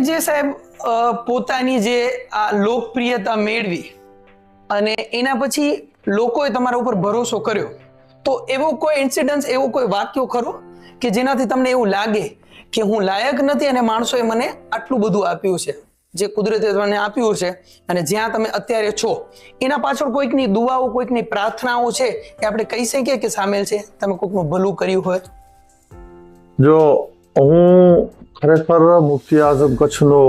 જે સાહેબ પોતાની જે આ લોકપ્રિયતા મેળવી અને એના પછી લોકોએ તમારા ઉપર ભરોસો કર્યો, તો એવો કોઈ ઇન્સિડન્સ, એવો કોઈ વાક્યો ખરો કે જેનાથી તમને એવું લાગે કે હું લાયક નથી અને માણસોએ મને આટલું બધું આપ્યું છે, જે કુદરતે તમને આપ્યું છે અને જ્યાં તમે અત્યારે છો એના પાછળ કોઈકની દુઆઓ, કોઈકની પ્રાર્થનાઓ છે એ આપણે કહી શકીએ કે સામેલ છે? તમે કોઈકનું ભલું કર્યું હોય? જો હું ખરેખર મુફ્તી આઝમ કચ્છનો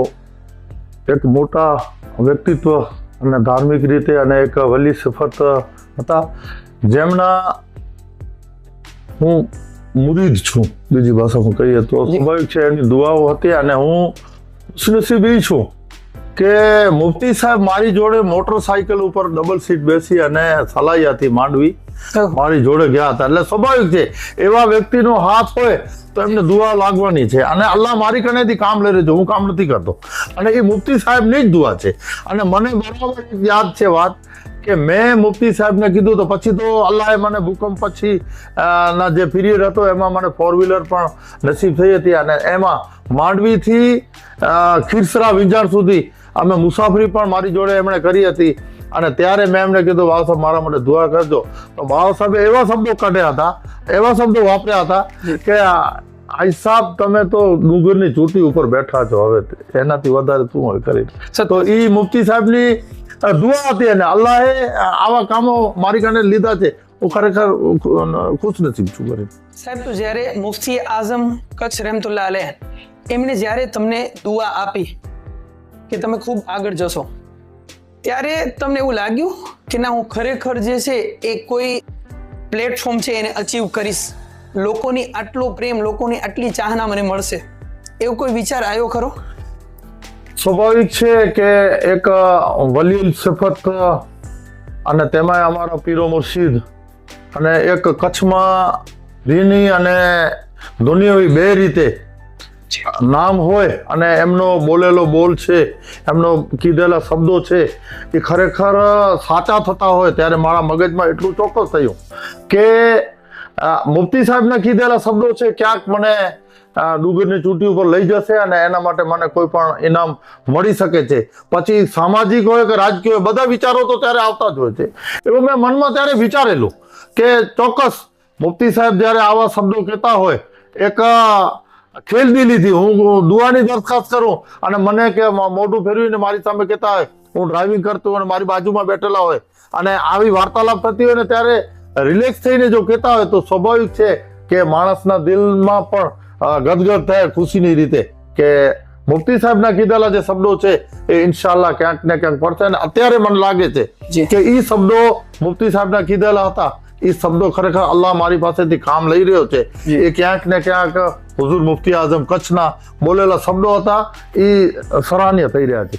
એક મોટા વ્યક્તિત્વ અને ધાર્મિક રીતે અને એક વલી સિફત હતા, જેમના હું મુરીદ છું, બીજી ભાષામાં કહીએ તો સ્વાભાવિક છે, એની દુઆઓ હતી. અને હું ખુશનસીબ એ છું કે મુફ્તી સાહેબ મારી જોડે મોટરસાઇકલ ઉપર ડબલ સીટ બેસી અને સલાયાથી માંડવી મારી જોડે ગયા હતા. એટલે સ્વાભાવિક છે, એવા વ્યક્તિનો હાથ હોય તો એમને દુઆ લાગવાની છે. અને અલ્લાહ મારી કનેથી કામ લઈ રહ્યો છે, હું કામ નથી કરતો. અને એ મુફ્તી સાહેબની જ દુઆ છે. અને મને બરાબર યાદ છે વાત કે મેં મુફ્તી સાહેબને કીધું તો પછી તો અલ્લાહે મને ભૂકંપ પછી ના જે પીરિયડ હતો એમાં મને 4-વ્હીલર પણ નસીબ થઈ હતી. અને એમાં માંડવીથી ખીરસરા વિંજાણ સુધી અમે મુસાફરી પણ મારી જોડે એમણે કરી હતી. અને ત્યારે મેં એમને કીધું, બાબા સાહેબ મારા માટે દુઆ કરજો. તો બાબા સાહેબે એવા શબ્દો કાઢ્યા હતા, એવા શબ્દો વાપર્યા હતા કે આઈ સાહેબ તમે તો ડુંગરની ચોટી ઉપર બેઠા છો, હવે એનાથી વધારે શું હોય કરી. તો એ મુફ્તી સાહેબની દુઆ હતી અને અલ્લાહે આવા કામો મારી કારણે લીધા છે. હું ખરેખર ખુશનસીબ છું. કરી સાહેબ, તો જ્યારે મુફ્તી આઝમ કચ્છ રહેમતુલ્લાહ અલૈહ એમને જ્યારે તમને દુઆ આપી કે તમે ખૂબ આગળ જશો, ત્યારે તમને એવું લાગ્યું કે ના, હું ખરેખર જે છે એ કોઈ પ્લેટફોર્મ છે એને અચીવ કરીશ, લોકોની આટલો પ્રેમ, લોકોની આટલી ચાહના મને મળશે, એવો કોઈ વિચાર આવ્યો ખરો? સ્વાભાવિક છે કે એક વલી સિફત અને તેમાં અમારા પીરો મુર્શિદ અને એક કચ્છમાં દીની અને દુનિયાવી બે રીતે નામ હોય અને એમનો બોલેલો બોલ છે, એમનો કીધેલા શબ્દો છે એ ખરેખર સાચા થતા હોય, ત્યારે મારા મગજમાં એટલું ચોક્કસ થયું કે મુફ્તી સાહેબના કીધેલા શબ્દો છે ક્યાંક મને ડુંગરની ચોટી ઉપર લઈ જશે અને એના માટે મને કોઈ પણ ઇનામ મળી શકે છે. પછી સામાજિક હોય કે રાજકીય હોય, બધા વિચારો તો ત્યારે આવતા જ હોય છે. એવું મેં મનમાં ત્યારે વિચારેલું કે ચોક્કસ મુફ્તી સાહેબ જ્યારે આવા શબ્દો કહેતા હોય, એક ખેલદિલીથી હું દુઆની દરખાસ્ત કરું અને મને કે મોઢું ફેરવીને મારી સામે કહેતા હોય, હું ડ્રાઇવિંગ કરતો હોય અને મારી બાજુમાં બેઠેલા હોય અને આવી વાર્તાલાપ થતી હોય ને ત્યારે રિલેક્સ થઈને જો કહેતા હોય, તો સ્વાભાવિક છે કે માણસના દિલમાં પણ ગદગદ થાય ખુશીની રીતે કે મુફ્તી સાહેબના કીધેલા જે શબ્દો છે એ ઇન્શાલ્લાહ ક્યાંક ને ક્યાંક પડશે. અને અત્યારે મને લાગે છે કે એ શબ્દો મુફ્તી સાહેબના કીધેલા હતા, એ શબ્દો ખરેખર અલ્લાહ મારી પાસેથી કામ લઈ રહ્યો છે. એ ક્યાંક ને ક્યાંક હુઝુર મુફ્તી આઝમ કચ્છના બોલેલા શબ્દો હતા, એ સરાહનીય થઈ રહ્યા છે.